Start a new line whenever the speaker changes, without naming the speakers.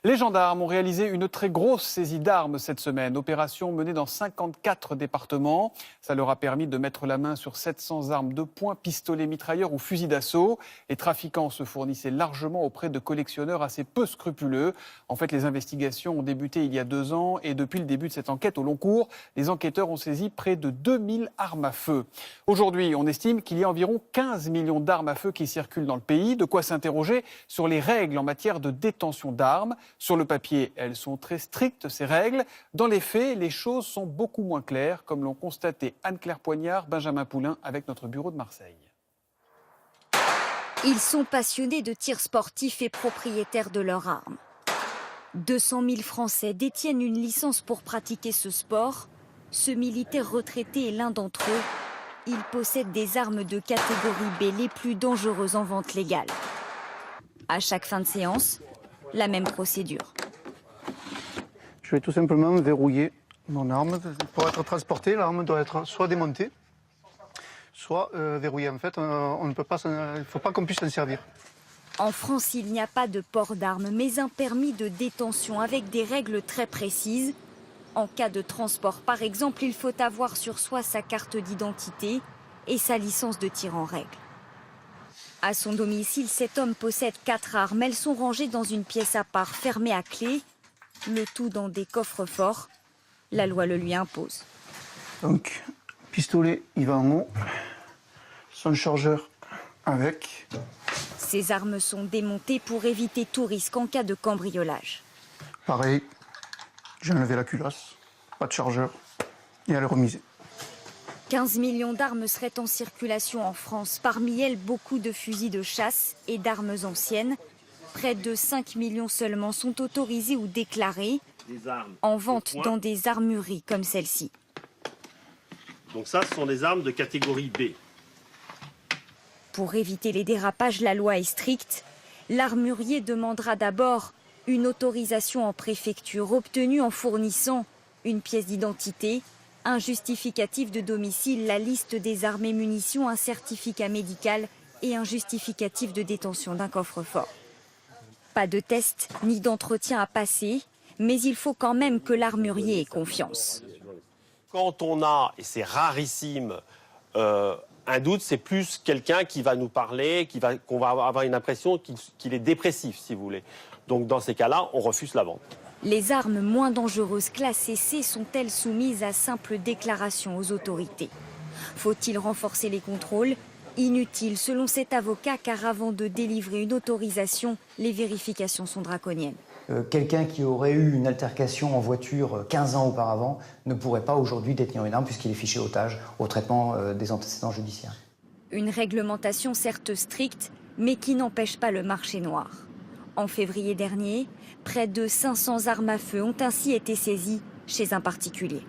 Les gendarmes ont réalisé une très grosse saisie d'armes cette semaine. Opération menée dans 54 départements. Ça leur a permis de mettre la main sur 700 armes de poing, pistolets, mitrailleurs ou fusils d'assaut. Les trafiquants se fournissaient largement auprès de collectionneurs assez peu scrupuleux. En fait, les investigations ont débuté il y a 2 ans et depuis le début de cette enquête au long cours, les enquêteurs ont saisi près de 2000 armes à feu. Aujourd'hui, on estime qu'il y a environ 15 millions d'armes à feu qui circulent dans le pays. De quoi s'interroger sur les règles en matière de détention d'armes. Sur le papier, elles sont très strictes, ces règles. Dans les faits, les choses sont beaucoup moins claires, comme l'ont constaté Anne-Claire Poignard, Benjamin Poulain, avec notre bureau de Marseille.
Ils sont passionnés de tir sportif et propriétaires de leurs armes. 200 000 Français détiennent une licence pour pratiquer ce sport. Ce militaire retraité est l'un d'entre eux. Il possède des armes de catégorie B, les plus dangereuses en vente légale. À chaque fin de séance, la même procédure.
Je vais tout simplement verrouiller mon arme. Pour être transportée, l'arme doit être soit démontée, soit verrouillée. En fait, on ne peut pas, il ne faut pas qu'on puisse s'en servir.
En France, il n'y a pas de port d'armes, mais un permis de détention avec des règles très précises. En cas de transport, par exemple, il faut avoir sur soi sa carte d'identité et sa licence de tir en règle. À son domicile, cet homme possède 4 armes. Elles sont rangées dans une pièce à part, fermée à clé. Le tout dans des coffres forts. La loi le lui impose.
Donc, pistolet, il va en haut. Son chargeur avec.
Ces armes sont démontées pour éviter tout risque en cas de cambriolage.
Pareil, j'ai enlevé la culasse. Pas de chargeur. Et elle est remisée.
15 millions d'armes seraient en circulation en France. Parmi elles, beaucoup de fusils de chasse et d'armes anciennes. Près de 5 millions seulement sont autorisés ou déclarés en vente dans des armureries comme celle-ci.
Donc ça, ce sont des armes de catégorie B.
Pour éviter les dérapages, la loi est stricte. L'armurier demandera d'abord une autorisation en préfecture obtenue en fournissant une pièce d'identité, un justificatif de domicile, la liste des armes et munitions, un certificat médical et un justificatif de détention d'un coffre-fort. Pas de test ni d'entretien à passer, mais il faut quand même que l'armurier ait confiance.
Quand on a, et c'est rarissime, un doute, c'est plus quelqu'un qui va nous parler, qu'on va avoir une impression qu'il est dépressif, si vous voulez. Donc dans ces cas-là, on refuse la vente.
Les armes moins dangereuses classées C sont-elles soumises à simple déclaration aux autorités? Faut-il renforcer les contrôles? Inutile selon cet avocat, car avant de délivrer une autorisation, les vérifications sont draconiennes.
Quelqu'un qui aurait eu une altercation en voiture 15 ans auparavant ne pourrait pas aujourd'hui détenir une arme puisqu'il est fiché otage au traitement des antécédents judiciaires.
Une réglementation certes stricte, mais qui n'empêche pas le marché noir. En février dernier, près de 500 armes à feu ont ainsi été saisies chez un particulier.